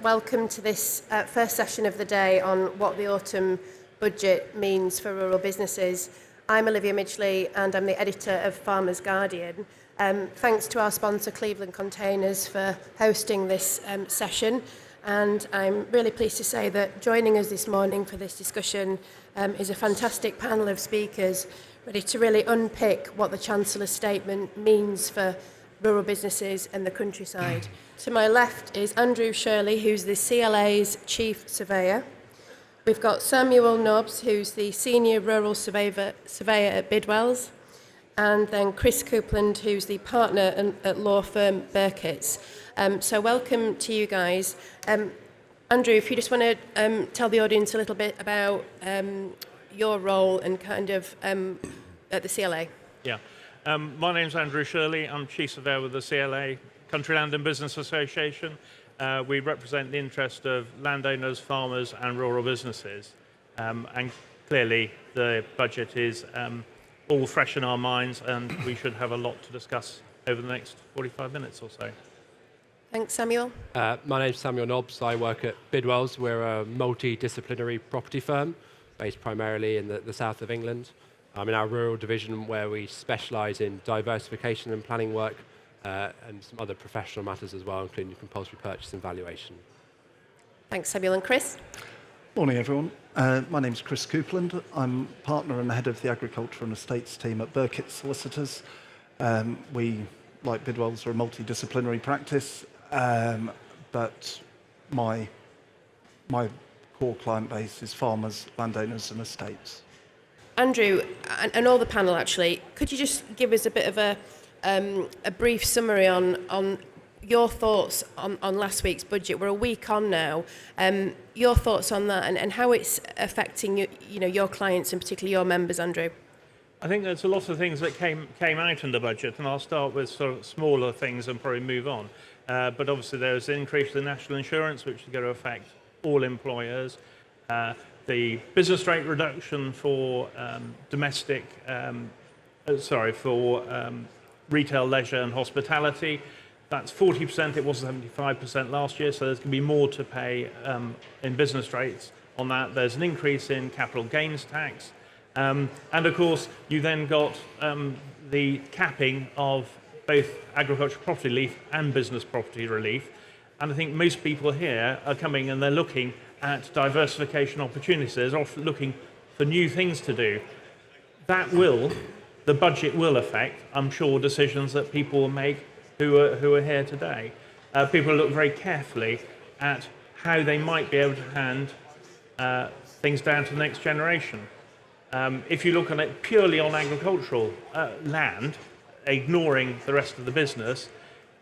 welcome to this first session of the day on what the autumn budget means for rural businesses. I'm Olivia Midgley and I'm the editor of Farmers Guardian. Thanks to our sponsor Cleveland Containers for hosting this session, and I'm really pleased to say that joining us this morning for this discussion is a fantastic panel of speakers ready to really unpick what the Chancellor's statement means for rural businesses and the countryside. To my left is Andrew Shirley, who's the CLA's Chief Surveyor. We've got Samuel Nobbs, who's the Senior Rural Surveyor at Bidwells, and then Chris Coupland, who's the partner at law firm Birketts. So welcome to you guys. Andrew, if you just want to tell the audience a little bit about your role and kind of at the CLA. Yeah. My name's Andrew Shirley. I'm Chief Surveyor with the CLA, Country Land and Business Association. We represent the interest of landowners, farmers and rural businesses. And clearly the budget is all fresh in our minds and we should have a lot to discuss over the next 45 minutes or so. Thanks, Samuel. My name's Samuel Nobbs. I work at Bidwells. We're a multidisciplinary property firm based primarily in the south of England. I'm in our rural division where we specialise in diversification and planning work and some other professional matters as well, including compulsory purchase and valuation. Thanks, Samuel. And Chris? Morning, everyone. My name's Chris Coupland. I'm partner and head of the agriculture and estates team at Birketts Solicitors. We, like Bidwells, are a multidisciplinary practice, but my core client base is farmers, landowners and estates. Andrew, and all the panel actually, could you just give us a bit of a brief summary on your thoughts on last week's budget? We're a week on now. Your thoughts on that and how it's affecting your clients and particularly your members, Andrew? I think there's a lot of things that came out in the budget, and I'll start with sort of smaller things and probably move on. But obviously there's an increase in national insurance, which is going to affect all employers. The business rate reduction for retail, leisure and hospitality, that's 40%, it was 75% last year, so there's going to be more to pay in business rates on that. There's an increase in capital gains tax, and of course you then got the capping of both agricultural property relief and business property relief, and I think most people here are coming and they're looking at diversification opportunities. They're often looking for new things to do. The budget will affect, I'm sure, decisions that people will make who are here today. People look very carefully at how they might be able to hand things down to the next generation. If you look at it purely on agricultural land, ignoring the rest of the business,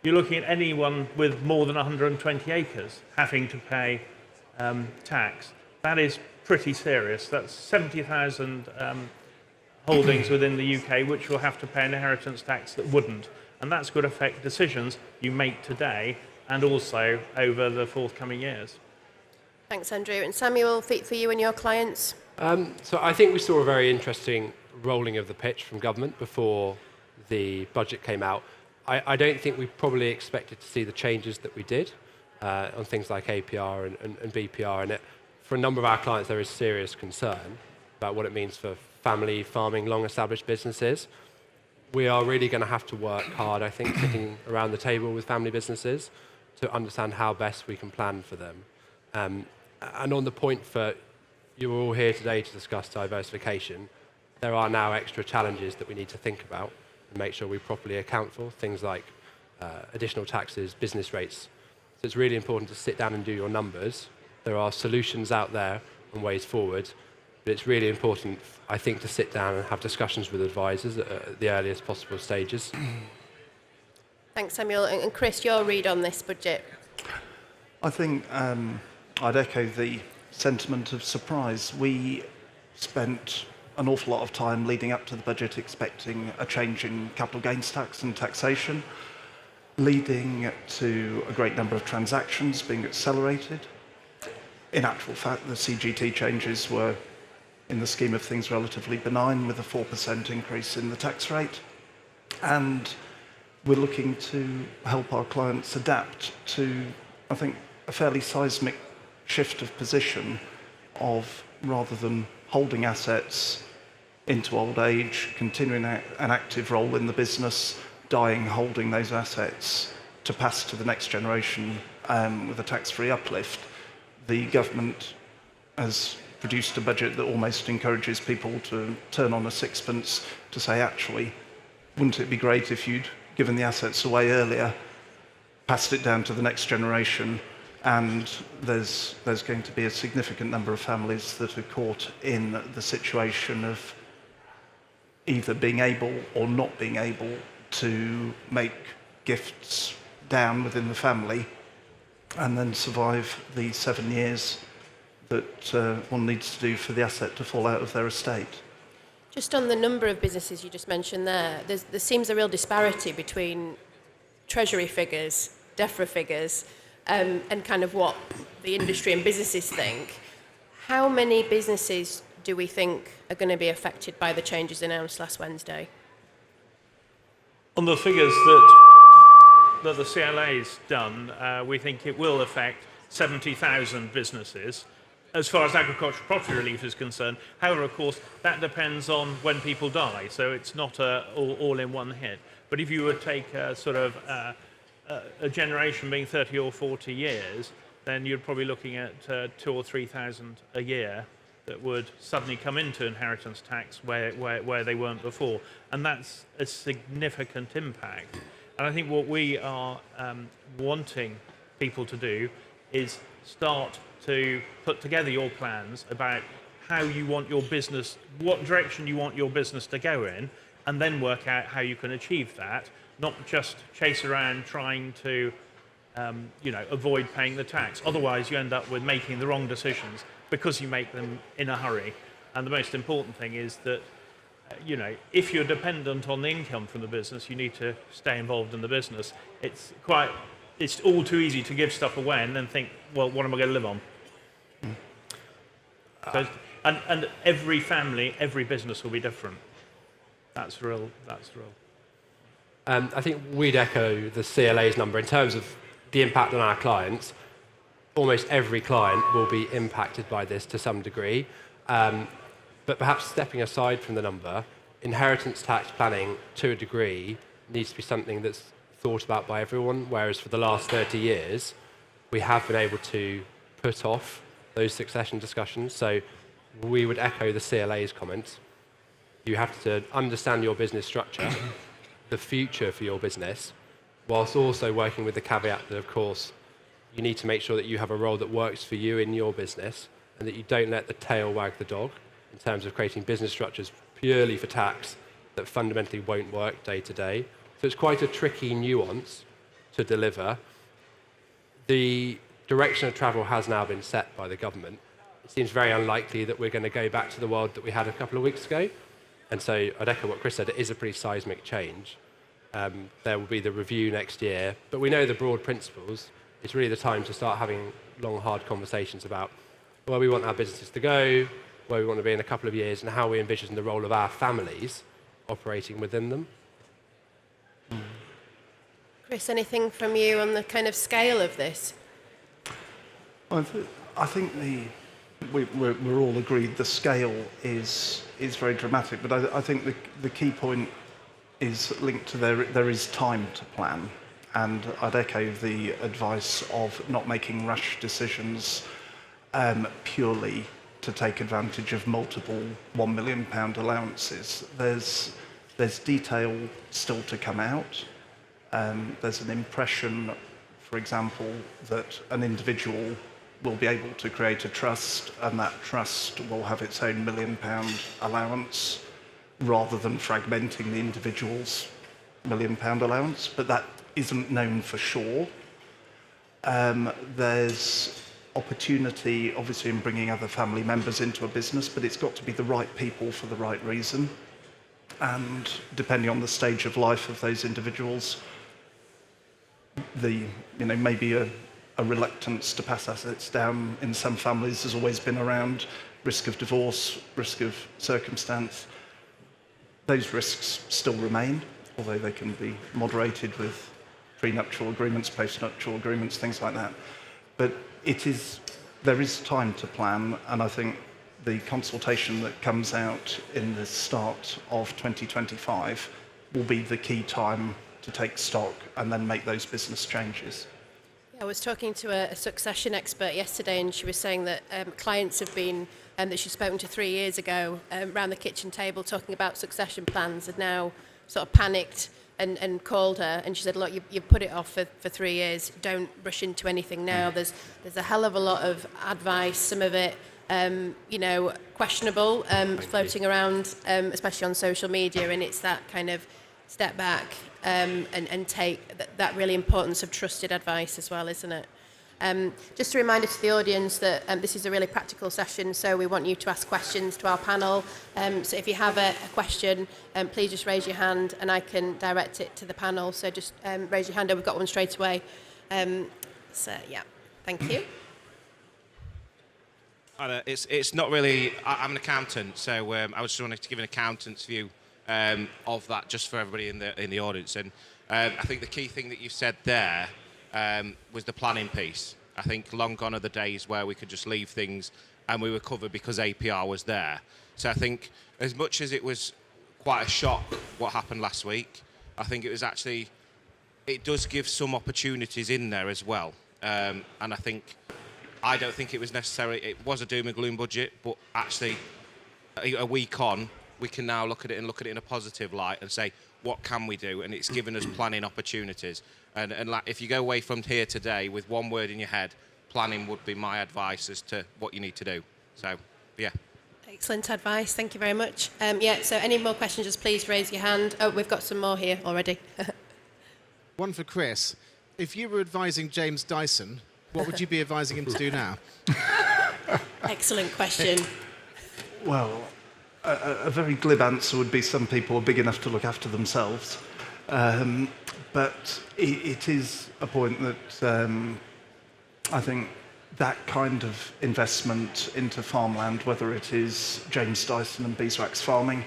you're looking at anyone with more than 120 acres having to pay tax. That is pretty serious. That's 70,000 holdings within the UK which will have to pay an inheritance tax that wouldn't. And that's going to affect decisions you make today and also over the forthcoming years. Thanks, Andrew. And Samuel, for you and your clients? So I think we saw a very interesting rolling of the pitch from government before the budget came out. I don't think we probably expected to see the changes that we did on things like APR and BPR, and for a number of our clients there is serious concern about what it means for family farming, long-established businesses. We are really going to have to work hard, I think, sitting around the table with family businesses to understand how best we can plan for them. And on the point for you all here today to discuss diversification, there are now extra challenges that we need to think about and make sure we properly account for, things like additional taxes, business rates. So it's really important to sit down and do your numbers. There are solutions out there and ways forward, but it's really important, I think, to sit down and have discussions with advisors at the earliest possible stages. Thanks, Samuel. And Chris, your read on this budget? I think I'd echo the sentiment of surprise. We spent an awful lot of time leading up to the budget expecting a change in capital gains tax and taxation, leading to a great number of transactions being accelerated. In actual fact, the CGT changes were, in the scheme of things, relatively benign, with a 4% increase in the tax rate. And we're looking to help our clients adapt to, I think, a fairly seismic shift of position of, rather than holding assets into old age, continuing an active role in the business, dying holding those assets to pass to the next generation with a tax-free uplift, the government has produced a budget that almost encourages people to turn on a sixpence to say, actually, wouldn't it be great if you'd given the assets away earlier, passed it down to the next generation, and there's going to be a significant number of families that are caught in the situation of either being able or not being able to make gifts down within the family and then survive the 7 years that one needs to do for the asset to fall out of their estate. Just on the number of businesses you just mentioned there seems a real disparity between Treasury figures, DEFRA figures, and kind of what the industry and businesses think. How many businesses do we think are going to be affected by the changes announced last Wednesday? On the figures that the CLA's done, we think it will affect 70,000 businesses. As far as agricultural property relief is concerned, however, of course, that depends on when people die, so it's not all in one hit. But if you would take a generation being 30 or 40 years, then you're probably looking at 2,000 or 3,000 a year that would suddenly come into inheritance tax where they weren't before. And that's a significant impact. And I think what we are wanting people to do is start to put together your plans about how you want your business, what direction you want your business to go in, and then work out how you can achieve that, not just chase around trying to avoid paying the tax. Otherwise, you end up with making the wrong decisions because you make them in a hurry. And the most important thing is that if you're dependent on the income from the business, you need to stay involved in the business. It's all too easy to give stuff away and then think, well, what am I going to live on? So, and every family, every business will be different. That's real. I think we'd echo the CLA's number in terms of the impact on our clients. Almost every client will be impacted by this to some degree. But perhaps stepping aside from the number, inheritance tax planning, to a degree, needs to be something that's thought about by everyone, whereas for the last 30 years, we have been able to put off those succession discussions. So we would echo the CLA's comments. You have to understand your business structure, the future for your business, whilst also working with the caveat that, of course, you need to make sure that you have a role that works for you in your business and that you don't let the tail wag the dog in terms of creating business structures purely for tax that fundamentally won't work day to day. So it's quite a tricky nuance to deliver. The direction of travel has now been set by the government. It seems very unlikely that we're going to go back to the world that we had a couple of weeks ago. And so I'd echo what Chris said, it is a pretty seismic change. There will be the review next year, but we know the broad principles. It's really the time to start having long, hard conversations about where we want our businesses to go, where we want to be in a couple of years, and how we envision the role of our families operating within them. Chris, anything from you on the kind of scale of this? I think we're all agreed the scale is very dramatic, but I think the key point is linked to there is time to plan. And I'd echo the advice of not making rash decisions purely to take advantage of multiple £1 million allowances. There's detail still to come out. There's an impression, for example, that an individual will be able to create a trust and that trust will have its own £1 million allowance rather than fragmenting the individual's £1 million allowance, but that isn't known for sure. There's opportunity, obviously, in bringing other family members into a business, but it's got to be the right people for the right reason. And depending on the stage of life of those individuals, maybe a reluctance to pass assets down in some families has always been around, risk of divorce, risk of circumstance. Those risks still remain, although they can be moderated with prenuptial agreements, postnuptial agreements, things like that. But there is time to plan, and I think the consultation that comes out in the start of 2025 will be the key time to take stock and then make those business changes. I was talking to a succession expert yesterday, and she was saying that clients have been, that she's spoken to 3 years ago, around the kitchen table talking about succession plans, and now sort of panicked and called her, and she said, look, you've put it off for 3 years, don't rush into anything now. There's a hell of a lot of advice, some of it questionable, floating around, especially on social media, and it's that kind of step back and take that really importance of trusted advice as well, isn't it? Just a reminder to the audience that this is a really practical session, so we want you to ask questions to our panel. So if you have a question, please just raise your hand and I can direct it to the panel. So just raise your hand, and we've got one straight away. Thank you. Hi there. It's not really. I'm an accountant, so I just wanted to give an accountant's view of that, just for everybody in the audience. And I think the key thing that you said there was the planning piece. I think long gone are the days where we could just leave things and we were covered because APR was there. So I think as much as it was quite a shock what happened last week, I think it does give some opportunities in there as well. And I don't think it was necessary. It was a doom and gloom budget, but actually a week on, we can now look at it in a positive light and say, what can we do? And it's given us planning opportunities. And like, if you go away from here today with one word in your head, planning would be my advice as to what you need to do. So, yeah. Excellent advice. Thank you very much. So any more questions, just please raise your hand. Oh, we've got some more here already. One for Chris. If you were advising James Dyson, what would you be advising him to do now? Excellent question. Well, a very glib answer would be some people are big enough to look after themselves. But it is a point that I think that kind of investment into farmland, whether it is James Dyson and beeswax farming,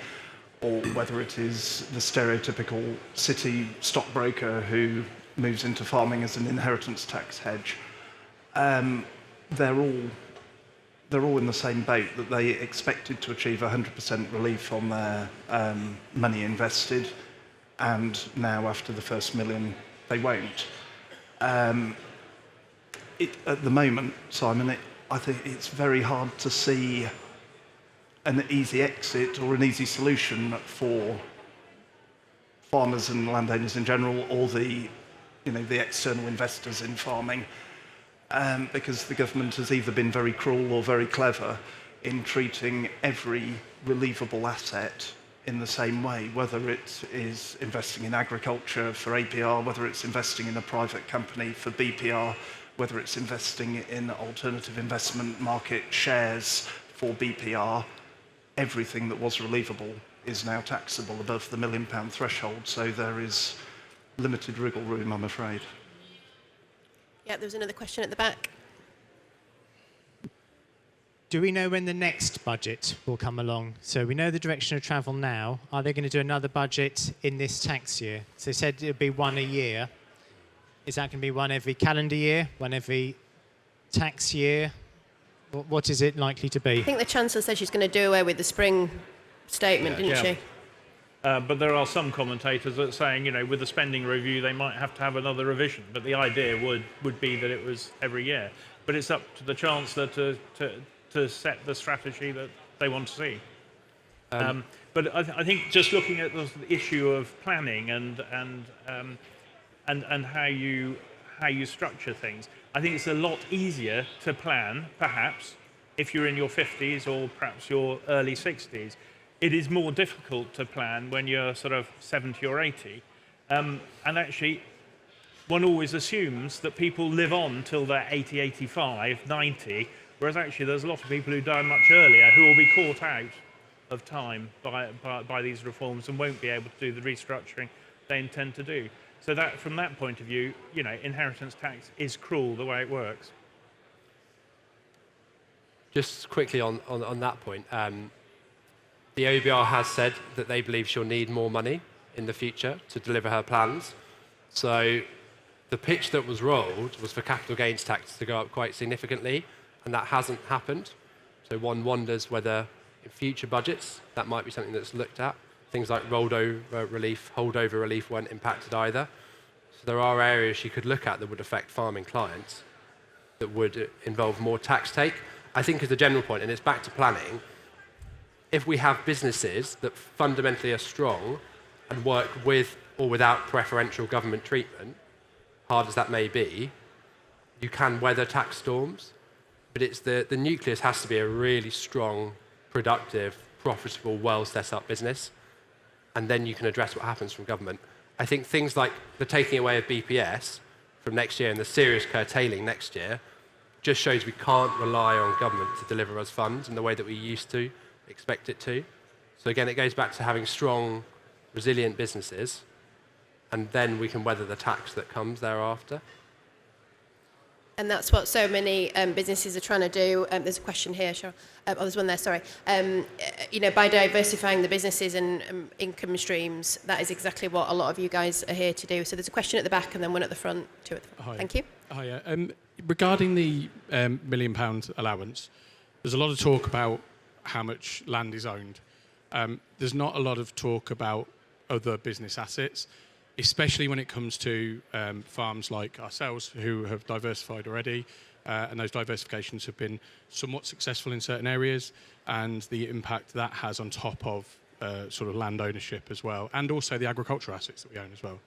or whether it is the stereotypical city stockbroker who moves into farming as an inheritance tax hedge, they're all in the same boat, that they expected to achieve 100% relief on their money invested, and now after the first million, they won't. At the moment, Simon, I think it's very hard to see an easy exit or an easy solution for farmers and landowners in general, or the external investors in farming. Because the government has either been very cruel or very clever in treating every relievable asset in the same way, whether it is investing in agriculture for APR, whether it's investing in a private company for BPR, whether it's investing in alternative investment market shares for BPR. Everything that was relievable is now taxable above the £1 million threshold, so there is limited wriggle room, I'm afraid. Yeah, there was another question at the back. Do we know when the next budget will come along? So we know the direction of travel now. Are they going to do another budget in this tax year? So they said it'll be one a year. Is that going to be one every calendar year, one every tax year? What is it likely to be? I think the Chancellor said she's going to do away with the spring statement, didn't she? But there are some commentators that are saying, with the spending review, they might have to have another revision. But the idea would be that it was every year. But it's up to the Chancellor to set the strategy that they want to see. But I think just looking at the issue of planning and how you structure things, I think it's a lot easier to plan, perhaps, if you're in your 50s or perhaps your early 60s. It is more difficult to plan when you're sort of 70 or 80. And actually, one always assumes that people live on till they're 80, 85, 90, whereas actually there's a lot of people who die much earlier who will be caught out of time by these reforms and won't be able to do the restructuring they intend to do. So that, from that point of view, inheritance tax is cruel the way it works. Just quickly on that point, the OBR has said that they believe she'll need more money in the future to deliver her plans. So The pitch that was rolled was for capital gains tax to go up quite significantly, and that hasn't happened. So one wonders whether in future budgets that might be something that's looked at. Things like rollover relief, holdover relief weren't impacted either. So there are areas you could look at that would affect farming clients that would involve more tax take. I think as a general point, and it's back to planning, if we have businesses that fundamentally are strong and work with or without preferential government treatment, hard as that may be, you can weather tax storms. But it's the nucleus has to be a really strong, productive, profitable, well set up business. And then you can address what happens from government. I think things like the taking away of BPS from next year and the serious curtailing next year just shows we can't rely on government to deliver us funds in the way that we used to expect it to. So again, it goes back to having strong, resilient businesses, and then we can weather the tax that comes thereafter. And that's what so many businesses are trying to do. There's a question here, Cheryl. There's one there, sorry. By diversifying the businesses and income streams, that is exactly what a lot of you guys are here to do. So there's a question at the back and then one at the front, two at the front. Hi. Thank you. Hi. Regarding the £1 million allowance, there's a lot of talk about how much land is owned. There's not a lot of talk about other business assets, especially when it comes to farms like ourselves who have diversified already, and those diversifications have been somewhat successful in certain areas, and the impact that has on top of sort of land ownership as well, and also the agricultural assets that we own as well.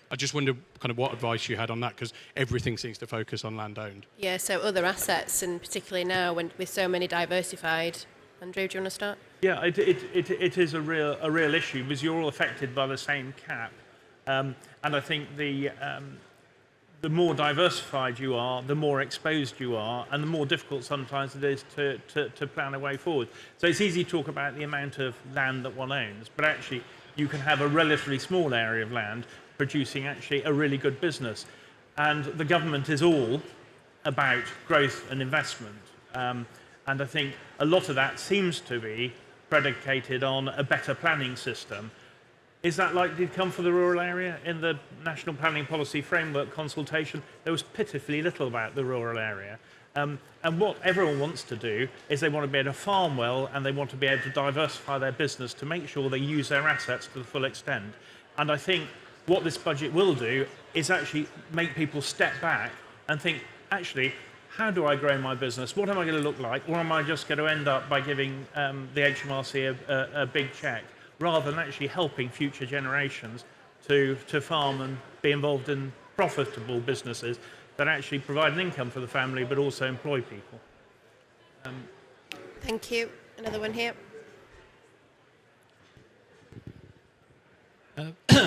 I just wonder kind of what advice you had on that, because everything seems to focus on land owned. Yeah, so other assets, and particularly now when with so many diversified. Andrew, do you want to start? Yeah, it is a real issue because you're all affected by the same cap. And I think the more diversified you are, the more exposed you are, and the more difficult sometimes it is to plan a way forward. So it's easy to talk about the amount of land that one owns, but actually you can have a relatively small area of land producing actually a really good business. And the government is all about growth and investment. And I think a lot of that seems to be predicated on a better planning system. Is that likely to come for the rural area? In the National Planning Policy Framework consultation, there was pitifully little about the rural area. And what everyone wants to do is they want to be able to farm well, and they want to be able to diversify their business to make sure they use their assets to the full extent. And I think what this budget will do is actually make people step back and think, actually, how do I grow my business? What am I going to look like? Or am I just going to end up by giving the HMRC a big check, rather than actually helping future generations to farm and be involved in profitable businesses that actually provide an income for the family but also employ people? Thank you. Another one here.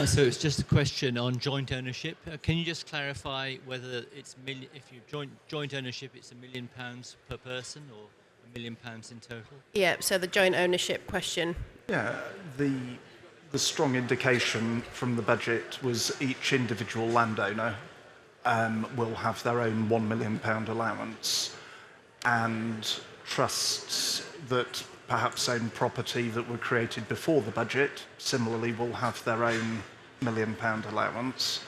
So it's just a question on joint ownership. Can you just clarify whether it's if you joint ownership, it's £1 million per person or £1 million in total? Yeah, so the joint ownership question. Yeah, the strong indication from the budget was each individual landowner will have their own £1 million allowance, and trusts that perhaps own property that were created before the budget similarly will have their own £1 million allowance.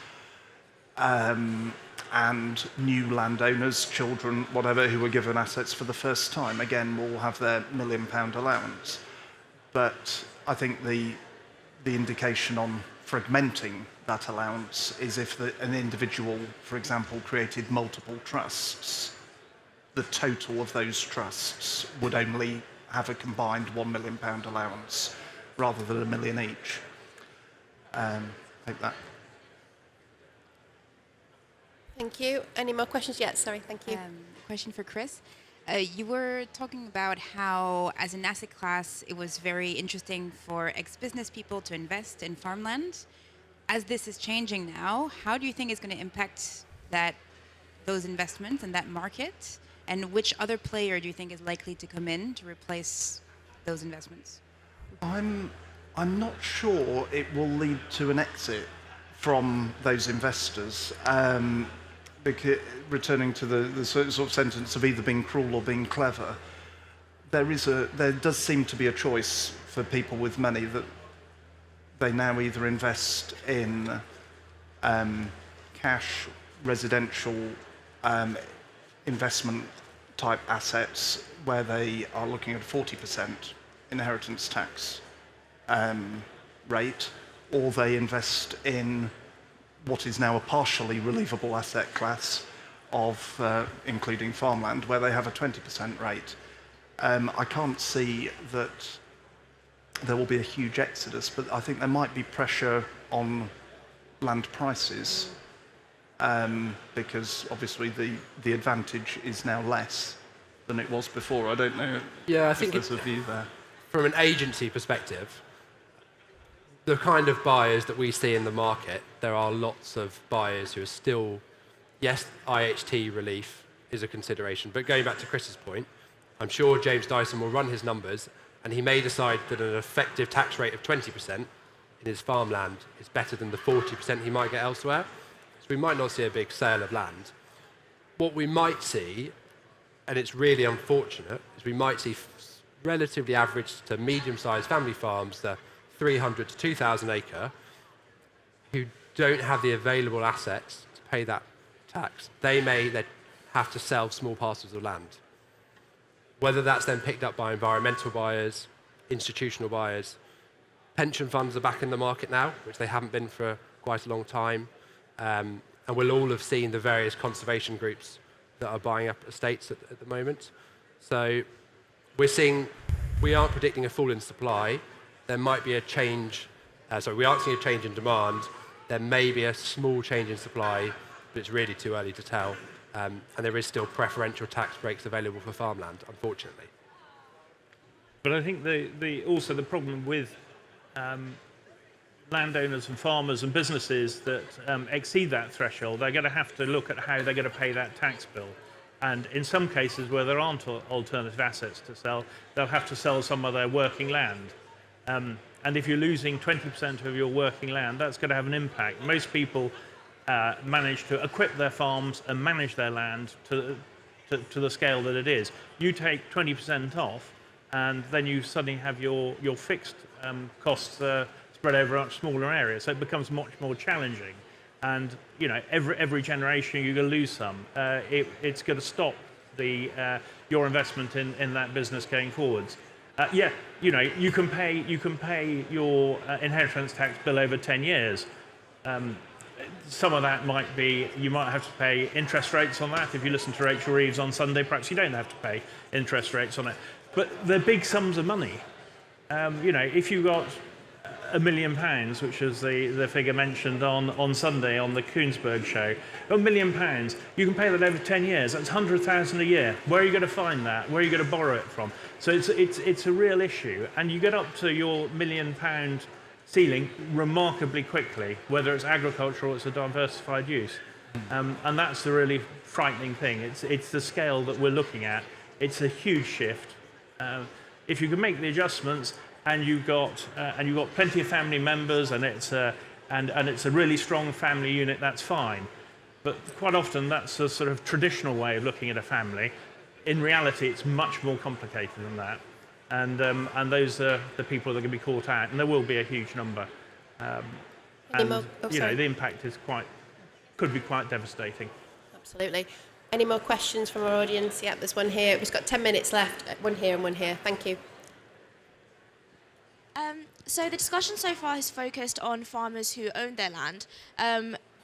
And new landowners, children, whatever, who were given assets for the first time, again, will have their £1 million allowance. But I think the indication on fragmenting that allowance is if an individual, for example, created multiple trusts, the total of those trusts would only have a combined £1 million allowance rather than $1 million each. Take that. Thank you. Any more questions? Yes, sorry, thank you. Question for Chris. You were talking about how, as an asset class, it was very interesting for ex-business people to invest in farmland. As this is changing now, how do you think it's going to impact those investments and that market? And which other player do you think is likely to come in to replace those investments? I'm not sure it will lead to an exit from those investors. Because, returning to the sort of sentence of either being cruel or being clever, there does seem to be a choice for people with money that they now either invest in cash residential investment type assets where they are looking at 40% inheritance tax rate, or they invest in what is now a partially relievable asset class of including farmland, where they have a 20% rate. I can't see that there will be a huge exodus, but I think there might be pressure on land prices because obviously the advantage is now less than it was before. I don't know I if think there's a view there. From an agency perspective, the kind of buyers that we see in the market, there are lots of buyers who are still, yes, IHT relief is a consideration, but going back to Chris's point, I'm sure James Dyson will run his numbers and he may decide that an effective tax rate of 20% in his farmland is better than the 40% he might get elsewhere. So we might not see a big sale of land. What we might see, and it's really unfortunate, is we might see relatively average to medium-sized family farms, the 300 to 2,000 acre, who don't have the available assets to pay that tax. They may then have to sell small parcels of land. Whether that's then picked up by environmental buyers, institutional buyers. Pension funds are back in the market now, which they haven't been for quite a long time. And we'll all have seen the various conservation groups that are buying up estates at the moment. So we aren't predicting a fall in supply. There might be a change, we aren't seeing a change in demand. There may be a small change in supply, but it's really too early to tell. And there is still preferential tax breaks available for farmland, unfortunately. But I think also the problem with landowners and farmers and businesses that exceed that threshold, they're going to have to look at how they're going to pay that tax bill. And in some cases where there aren't alternative assets to sell, they'll have to sell some of their working land. And if you're losing 20% of your working land, that's going to have an impact. Most people manage to equip their farms and manage their land to the scale that it is. You take 20% off, and then you suddenly have your fixed costs spread over a much smaller area. So it becomes much more challenging. And every generation you're going to lose some. It's going to stop your investment in that business going forwards. You can pay your inheritance tax bill over 10 years. Some of that might be, you might have to pay interest rates on that. If you listen to Rachel Reeves on Sunday, perhaps you don't have to pay interest rates on it. But they're big sums of money. If you got £1 million, which is the figure mentioned on Sunday on the Koonsberg show, £1 million, you can pay that over 10 years. That's 100,000 a year. Where are you going to find that? Where are you going to borrow it from? So it's a real issue. And you get up to your £1 million ceiling remarkably quickly, whether it's agriculture or it's a diversified use. And that's the really frightening thing. It's the scale that we're looking at. It's a huge shift. If you can make the adjustments and you've got plenty of family members and it's a really strong family unit, that's fine. But quite often that's a sort of traditional way of looking at a family. In reality, it's much more complicated than that. And those are the people that are going to be caught out, and there will be a huge number. The impact could be quite devastating. Absolutely. Any more questions from our audience? Yeah, there's one here. We've got 10 minutes left. One here and one here. Thank you. So the discussion so far has focused on farmers who own their land,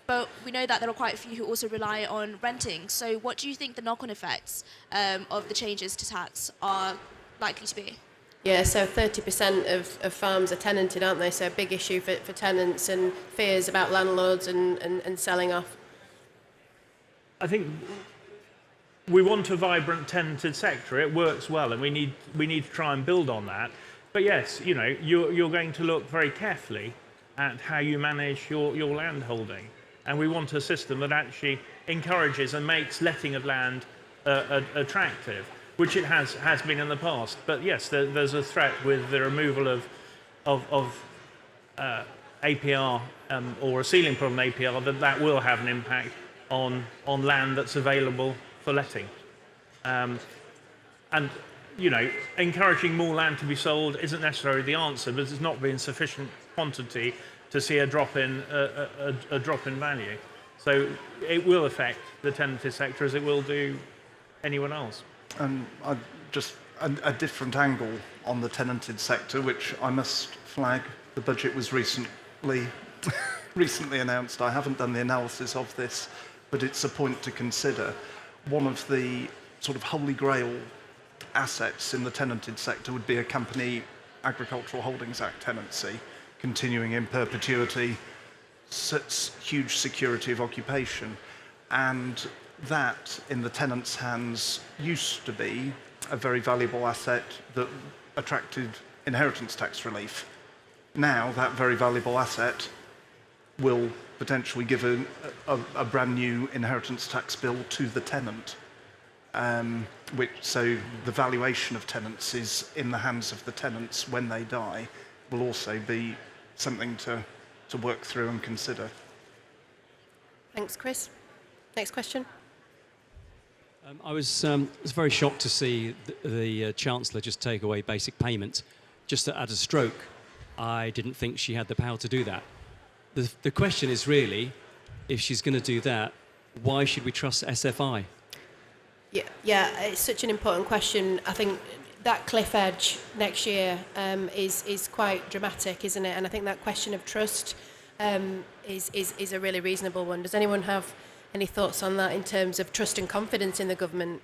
but we know that there are quite a few who also rely on renting. So what do you think the knock-on effects of the changes to tax are likely to be? Yeah, so 30% of farms are tenanted, aren't they? So a big issue for tenants and fears about landlords and selling off. I think we want a vibrant tenanted sector. It works well, and we need to try and build on that. But yes, you're going to look very carefully at how you manage your land holding, and we want a system that actually encourages and makes letting of land attractive, which it has been in the past. But yes, there's a threat with the removal of APR or a ceiling put on APR that will have an impact on land that's available for letting. And encouraging more land to be sold isn't necessarily the answer, but it's not been sufficient quantity to see a drop in value. So it will affect the tenanted sector as it will do anyone else. Just a different angle on the tenanted sector, which I must flag. The budget was recently announced. I haven't done the analysis of this, but it's a point to consider. One of the sort of holy grail assets in the tenanted sector would be a company Agricultural Holdings Act tenancy, continuing in perpetuity, huge security of occupation. And that, in the tenant's hands, used to be a very valuable asset that attracted inheritance tax relief. Now, that very valuable asset will potentially give a brand new inheritance tax bill to the tenant. So the valuation of tenants is in the hands of the tenants when they die, will also be something to work through and consider. Thanks, Chris. Next question. I was very shocked to see the Chancellor just take away basic payment just at a stroke. I didn't think she had the power to do that. The question is really, if she's going to do that, why should we trust SFI? Yeah, it's such an important question. I think that cliff edge next year is quite dramatic, isn't it? And I think that question of trust is a really reasonable one. Does anyone have any thoughts on that in terms of trust and confidence in the government?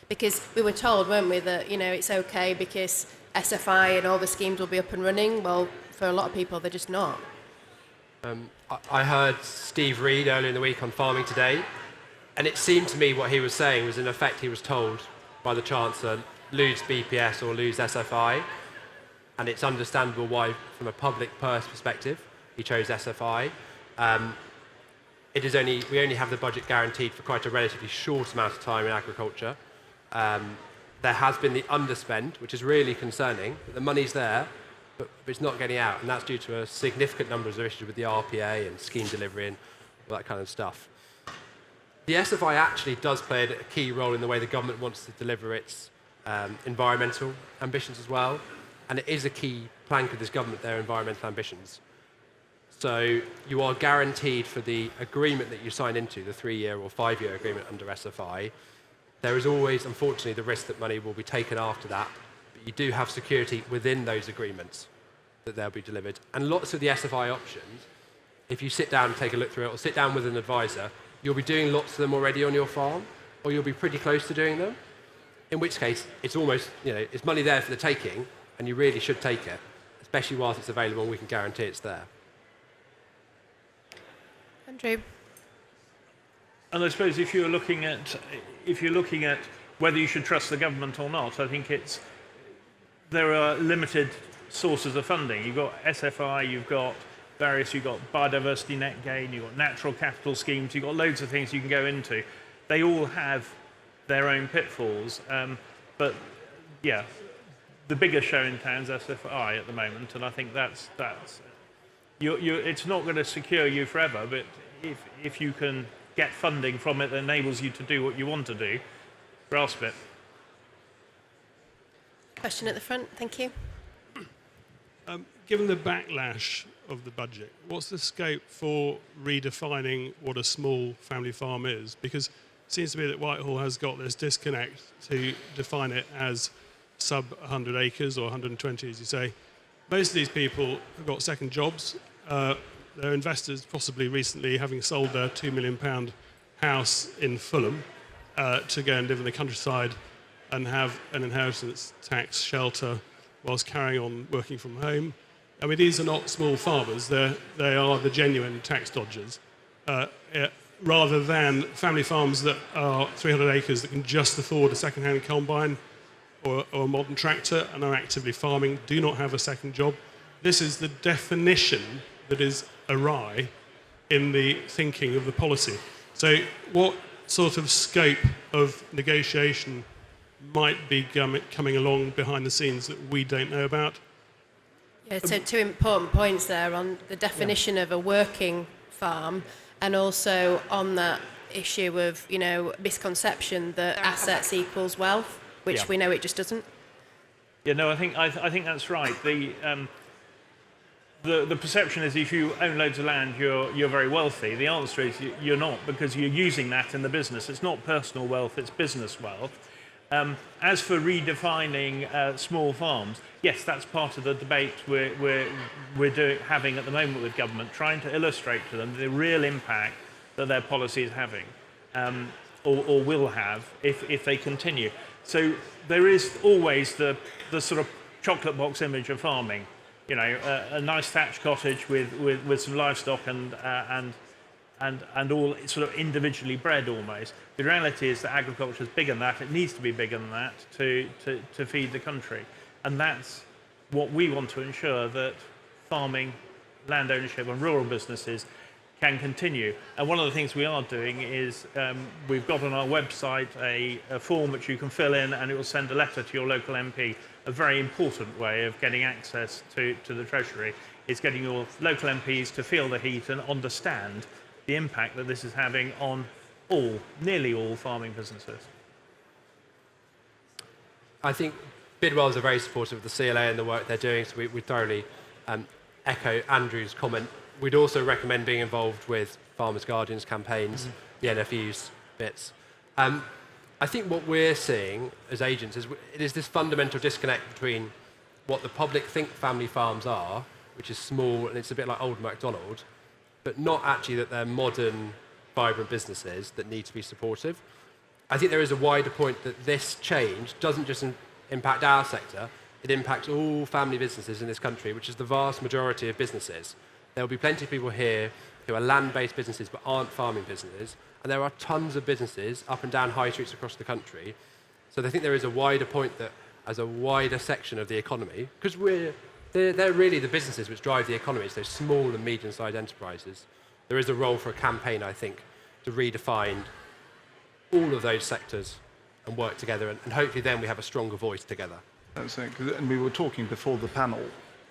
Because we were told, weren't we, that it's okay because SFI and all the schemes will be up and running. Well, for a lot of people, they're just not. I heard Steve Reed earlier in the week on Farming Today, and it seemed to me what he was saying was, in effect, he was told by the Chancellor, lose BPS or lose SFI, and it's understandable why, from a public purse perspective, he chose SFI. We only have the budget guaranteed for quite a relatively short amount of time in agriculture. There has been the underspend, which is really concerning. The money's there, but it's not getting out, and that's due to a significant number of issues with the RPA and scheme delivery and all that kind of stuff. The SFI actually does play a key role in the way the government wants to deliver its environmental ambitions as well, and it is a key plank of this government, their environmental ambitions. So you are guaranteed for the agreement that you sign into, the 3-year or 5-year agreement under SFI. There is always, unfortunately, the risk that money will be taken after that, but you do have security within those agreements that they'll be delivered. And lots of the SFI options, if you sit down and take a look through it, or sit down with an advisor, you'll be doing lots of them already on your farm, or you'll be pretty close to doing them, in which case it's almost, it's money there for the taking, and you really should take it, especially whilst it's available and we can guarantee it's there. Andrew. And I suppose if you're looking at whether you should trust the government or not, I think there are limited sources of funding. You've got SFI, you've got biodiversity net gain, you've got natural capital schemes, you've got loads of things you can go into. They all have their own pitfalls, but yeah, the biggest show in town is SFI at the moment, and I think that's it's not going to secure you forever, but if you can get funding from it that enables you to do what you want to do, grasp it. Question at the front, thank you. Given the backlash of the budget, what's the scope for redefining what a small family farm is? Because it seems to me that Whitehall has got this disconnect to define it as sub 100 acres or 120, as you say. Most of these people have got second jobs. They're investors, possibly recently having sold their £2 million house in Fulham to go and live in the countryside and have an inheritance tax shelter whilst carrying on working from home. I mean, these are not small farmers. They are the genuine tax dodgers, rather than family farms that are 300 acres that can just afford a second-hand combine or a modern tractor and are actively farming, do not have a second job. This is the definition that is awry in the thinking of the policy. So what sort of scope of negotiation might be coming along behind the scenes that we don't know about? Yeah, so 2 important points there on the definition of a working farm, and also on that issue of, misconception that assets equals wealth, which we know it just doesn't. Yeah, no, I think that's right. the perception is if you own loads of land, you're very wealthy. The answer is you're not, because you're using that in the business. It's not personal wealth, it's business wealth. As for redefining small farms, yes, that's part of the debate we're having at the moment with government, trying to illustrate to them the real impact that their policy is having, or will have if they continue. So there is always the sort of chocolate box image of farming. You know, a nice thatched cottage with some livestock and all sort of individually bred almost. The reality is that agriculture is bigger than that. It needs to be bigger than that to feed the country. And that's what we want to ensure, that farming, land ownership and rural businesses can continue. And one of the things we are doing is we've got on our website a form which you can fill in, and it will send a letter to your local MP. A very important way of getting access to the Treasury is getting your local MPs to feel the heat and understand the impact that this is having on nearly all farming businesses. I think Bidwells are very supportive of the CLA and the work they're doing, so we thoroughly echo Andrew's comment. We'd also recommend being involved with Farmers' Guardians campaigns, the NFU's bits. I think what we're seeing as agents is it is this fundamental disconnect between what the public think family farms are, which is small and it's a bit like old MacDonald, but not actually that they're modern, vibrant businesses that need to be supportive. I think there is a wider point that this change doesn't just impact our sector, it impacts all family businesses in this country, which is the vast majority of businesses. There will be plenty of people here who are land-based businesses but aren't farming businesses, and there are tons of businesses up and down high streets across the country. So I think there is a wider point that as a wider section of the economy, because they're really the businesses which drive the economy, so small and medium-sized enterprises, there is a role for a campaign, I think, to redefine all of those sectors and work together, and hopefully then we have a stronger voice together. That's it, and we were talking before the panel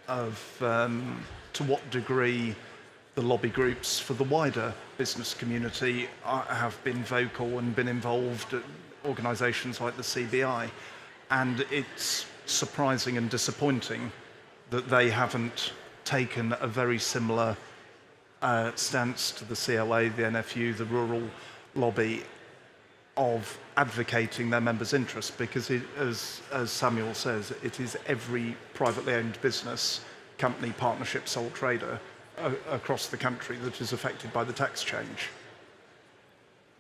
of to what degree the lobby groups for the wider business community have been vocal and been involved at organisations like the CBI. And it's surprising and disappointing that they haven't taken a very similar stance to the CLA, the NFU, the rural lobby, of advocating their members' interests, because as Samuel says, it is every privately owned business, company, partnership, sole trader across the country that is affected by the tax change.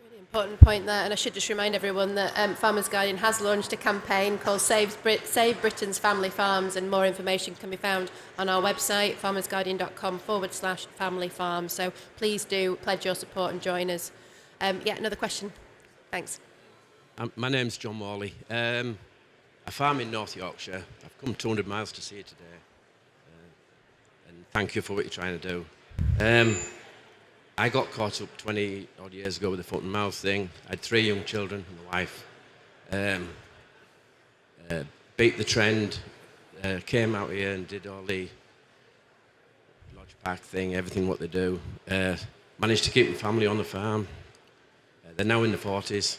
Really important point there, and I should just remind everyone that Farmers Guardian has launched a campaign called Save Britain's Family Farms, and more information can be found on our website, farmersguardian.com/family farms. So please do pledge your support and join us. Another question. Thanks. My name's John Morley. I farm in North Yorkshire. I've come 200 miles to see you today. And thank you for what you're trying to do. I got caught up 20 odd years ago with the foot and mouth thing. I had 3 young children and a wife. Beat the trend, came out here and did all the lodge pack thing, everything what they do. Managed to keep my family on the farm. They're now in the 40s.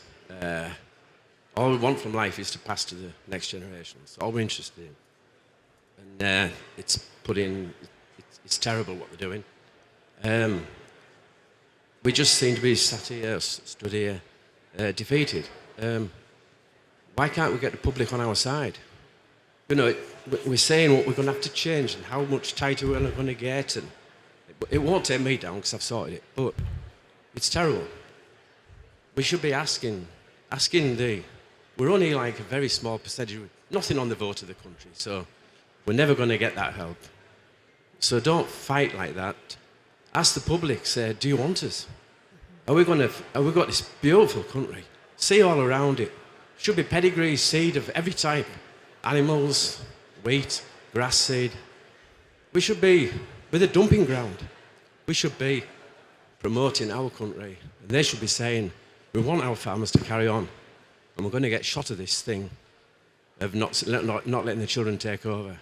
All we want from life is to pass to the next generation. That's all we're interested in. And it's terrible what they're doing. We just seem to be sat here, stood here, defeated. Why can't we get the public on our side? You know, we're saying what we're going to have to change and how much tighter we're going to get. And it won't take me down because I've sorted it, but it's terrible. We should be asking we're only like a very small percentage, nothing on the vote of the country, so we're never going to get that help. So don't fight like that. Ask the public, say, do you want us? Have we got this beautiful country? See all around it. Should be pedigree, seed of every type. Animals, wheat, grass seed. We should be with a dumping ground. We should be promoting our country. And they should be saying, we want our farmers to carry on, and we're going to get shot of this thing of not letting the children take over.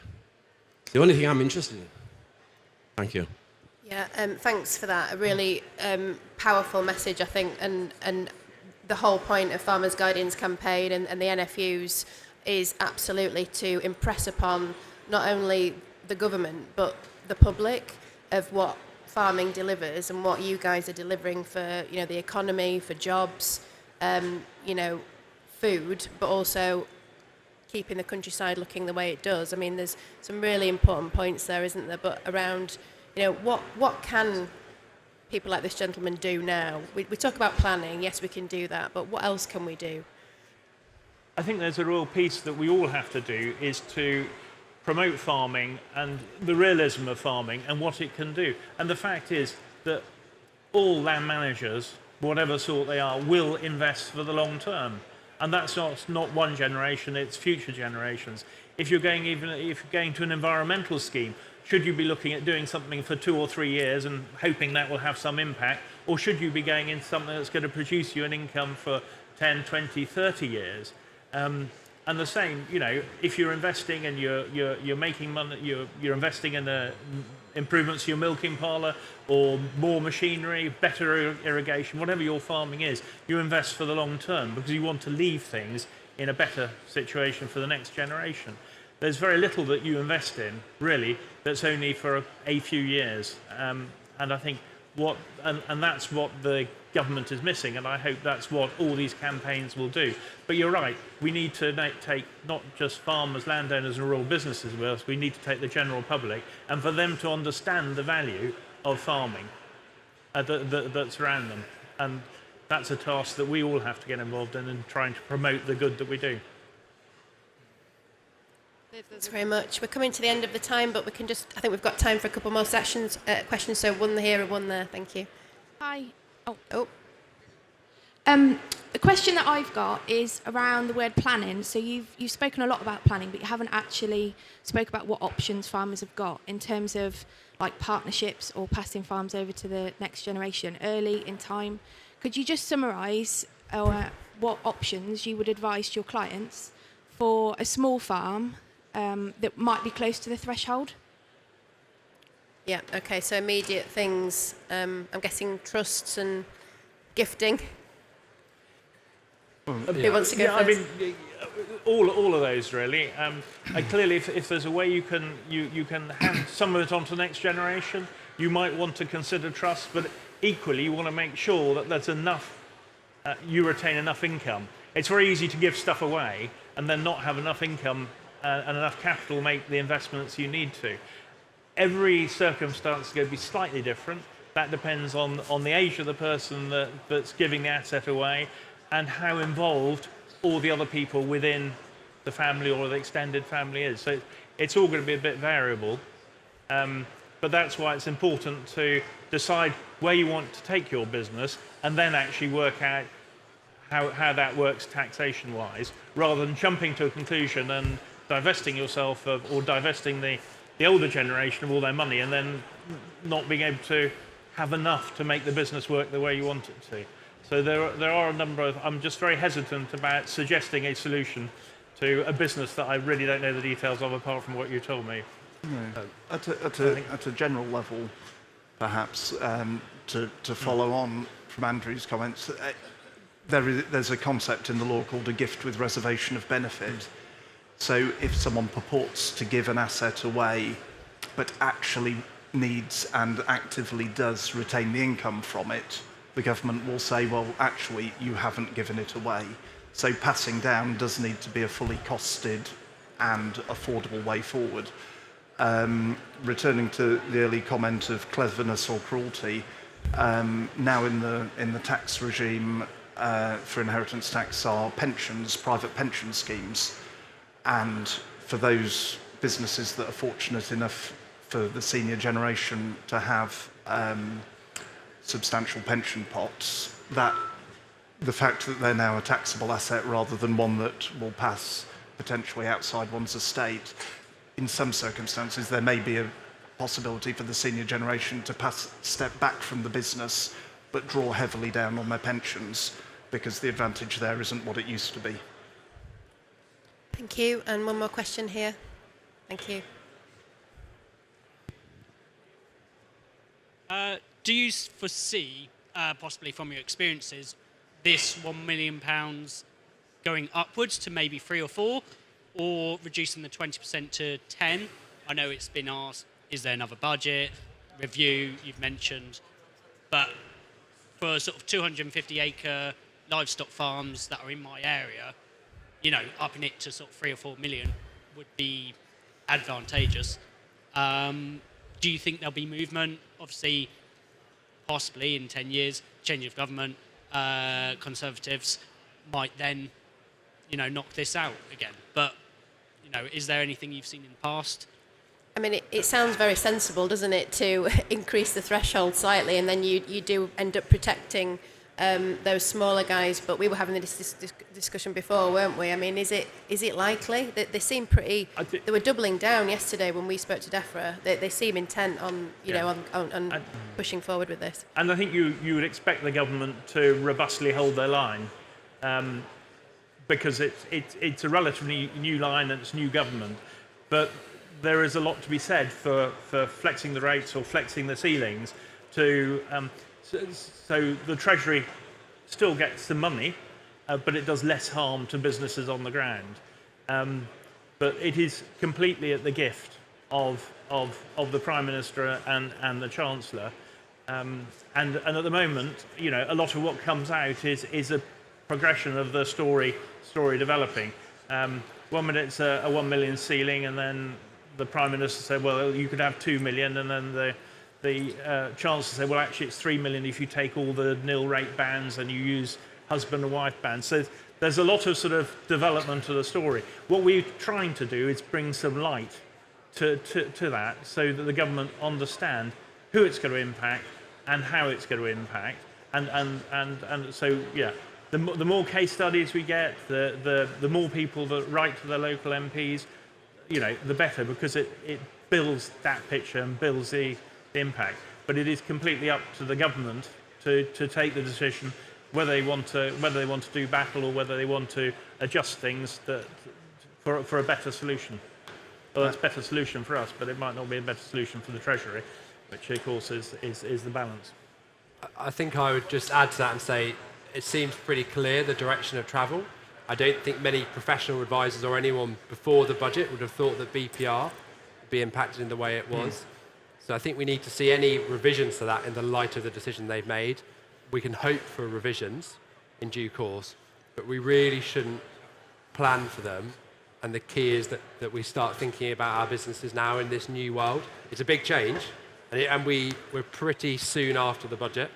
It's the only thing I'm interested in. Thank you. Yeah, thanks for that. A really powerful message, I think, and the whole point of Farmers Guardian's campaign and the NFU's is absolutely to impress upon not only the government but the public of what farming delivers and what you guys are delivering for, you know, the economy, for jobs, you know, food, but also keeping the countryside looking the way it does. I mean, there's some really important points there, isn't there? But around, you know, what can people like this gentleman do now? We talk about planning, yes, we can do that, but what else can we do? I think there's a real piece that we all have to do is to promote farming and the realism of farming and what it can do. And the fact is that all land managers, whatever sort they are, will invest for the long term. And that's not one generation, it's future generations. If you're going to an environmental scheme, should you be looking at doing something for 2 or 3 years and hoping that will have some impact? Or should you be going into something that's going to produce you an income for 10, 20, 30 years? And the same, you know, if you're investing and you're making money, you're investing in improvements to your milking parlour or more machinery, better irrigation, whatever your farming is, you invest for the long term because you want to leave things in a better situation for the next generation. There's very little that you invest in, really, that's only for a few years. And I think and that's what the government is missing, and I hope that's what all these campaigns will do. But you're right, we need to take not just farmers, landowners and rural businesses with us, we need to take the general public, and for them to understand the value of farming that's around them. And that's a task that we all have to get involved in trying to promote the good that we do. Thanks very much. We're coming to the end of the time, but I think we've got time for a couple more questions, so one here and one there. Thank you. Hi. Oh. The question that I've got is around the word planning. So you've spoken a lot about planning, but you haven't actually spoke about what options farmers have got in terms of like partnerships or passing farms over to the next generation early in time. Could you just summarise what options you would advise to your clients for a small farm that might be close to the threshold? Yeah, okay, so immediate things, I'm guessing trusts and gifting. Who wants to go first? I mean, all of those really. And clearly, if there's a way you can hand some of it on to the next generation, you might want to consider trust, but equally you want to make sure that there's enough, you retain enough income. It's very easy to give stuff away and then not have enough income and enough capital to make the investments you need to. Every circumstance is going to be slightly different. That depends on the age of the person that's giving the asset away and how involved all the other people within the family or the extended family is. So it's all going to be a bit variable. But that's why it's important to decide where you want to take your business and then actually work out how that works taxation-wise, rather than jumping to a conclusion and divesting yourself of, or divesting the older generation of all their money and then not being able to have enough to make the business work the way you want it to. So there are a number of, I'm just very hesitant about suggesting a solution to a business that I really don't know the details of apart from what you told me. No. At a general level, perhaps, to follow on from Andrew's comments, there's a concept in the law called a gift with reservation of benefit. So if someone purports to give an asset away, but actually needs and actively does retain the income from it, the government will say, well, actually, you haven't given it away. So passing down does need to be a fully costed and affordable way forward. Returning to the early comment of cleverness or cruelty, now in the tax regime for inheritance tax are pensions, private pension schemes. And for those businesses that are fortunate enough for the senior generation to have substantial pension pots, that the fact that they're now a taxable asset rather than one that will pass potentially outside one's estate, in some circumstances there may be a possibility for the senior generation to step back from the business but draw heavily down on their pensions because the advantage there isn't what it used to be. Thank you. And one more question here. Thank you. Do you foresee, possibly from your experiences, this £1 million going upwards to maybe 3 or 4, or reducing the 20% to 10? I know it's been asked is there another budget review you've mentioned, but for sort of 250-acre livestock farms that are in my area, upping it to sort of 3 or 4 million would be advantageous. Do you think there'll be movement? Obviously, possibly in 10 years, change of government, Conservatives might then, knock this out again. But, is there anything you've seen in the past? I mean, it sounds very sensible, doesn't it, to increase the threshold slightly, and then you do end up protecting those smaller guys. But we were having this discussion before, weren't we? I mean, is it likely? They seem pretty. They were doubling down yesterday when we spoke to DEFRA. They seem intent on on pushing forward with this. And I think you would expect the government to robustly hold their line, because it's a relatively new line and it's new government, but there is a lot to be said for flexing the rates or flexing the ceilings to so the Treasury still gets the money, but it does less harm to businesses on the ground. But it is completely at the gift of the Prime Minister and the Chancellor. And at the moment, a lot of what comes out is a progression of the story developing. 1 minute it's a 1 million ceiling, and then the Prime Minister said, well, you could have 2 million, and then the Chancellor said, well, actually it's 3 million if you take all the nil rate bands and you use husband and wife bands. So there's a lot of sort of development of the story. What we're trying to do is bring some light to that, so that the government understand who it's going to impact and how it's going to impact. And so, yeah, the more case studies we get, the more people that write to their local MPs, the better, because it builds that picture and builds the impact. But it is completely up to the government to take the decision whether they want to do battle or whether they want to adjust things for a better solution. Well, that's a better solution for us, but it might not be a better solution for the Treasury, which of course is the balance. I think I would just add to that and say it seems pretty clear the direction of travel. I don't think many professional advisors or anyone before the budget would have thought that BPR would be impacted in the way it was. So I think we need to see any revisions to that in the light of the decision they've made. We can hope for revisions in due course, but we really shouldn't plan for them. And the key is that we start thinking about our businesses now in this new world. It's a big change, and we're pretty soon after the budget.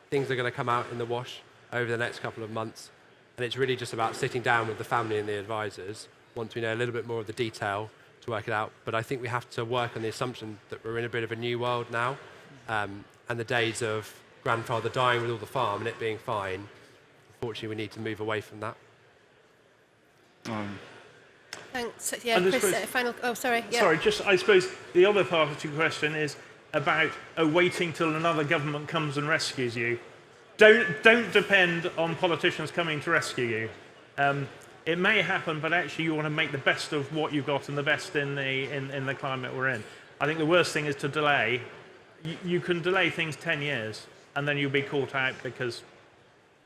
Things are going to come out in the wash over the next couple of months. And it's really just about sitting down with the family and the advisors once we know a little bit more of the detail to work it out. But I think we have to work on the assumption that we're in a bit of a new world now, and the days of grandfather dying with all the farm and it being fine, unfortunately we need to move away from that. Thanks. Yeah, Chris, final... Oh, sorry. Yeah. Sorry, I suppose the other part of your question is about waiting till another government comes and rescues you. Don't depend on politicians coming to rescue you. It may happen, but actually you want to make the best of what you've got and the best in the climate we're in. I think the worst thing is to delay. You can delay things 10 years, and then you'll be caught out because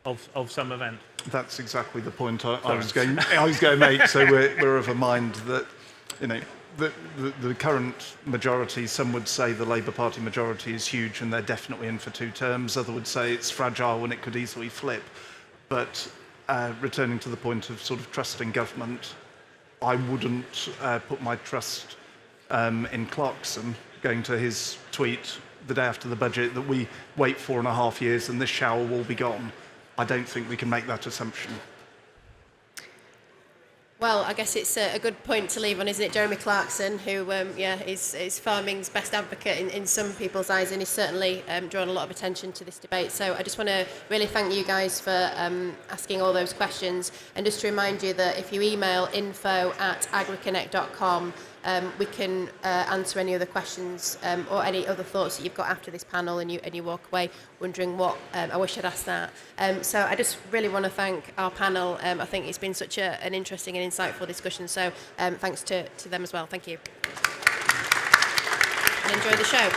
of some event. That's exactly the point I was going to make. So we're of a mind that, the current majority, some would say the Labour Party majority is huge and they're definitely in for 2 terms. Others would say it's fragile and it could easily flip. But returning to the point of sort of trusting government, I wouldn't put my trust in Clarkson going to his tweet the day after the budget that we wait 4.5 years and this shower will be gone. I don't think we can make that assumption. Well, I guess it's a good point to leave on, isn't it? Jeremy Clarkson, who is farming's best advocate in some people's eyes, and he's certainly drawn a lot of attention to this debate. So I just want to really thank you guys for asking all those questions, and just to remind you that if you email info@agriconnect.com, we can answer any other questions or any other thoughts that you've got after this panel, and you walk away wondering what I wish I'd asked that. So I just really want to thank our panel. I think it's been such an interesting and insightful discussion. So thanks to them as well. Thank you. And enjoy the show.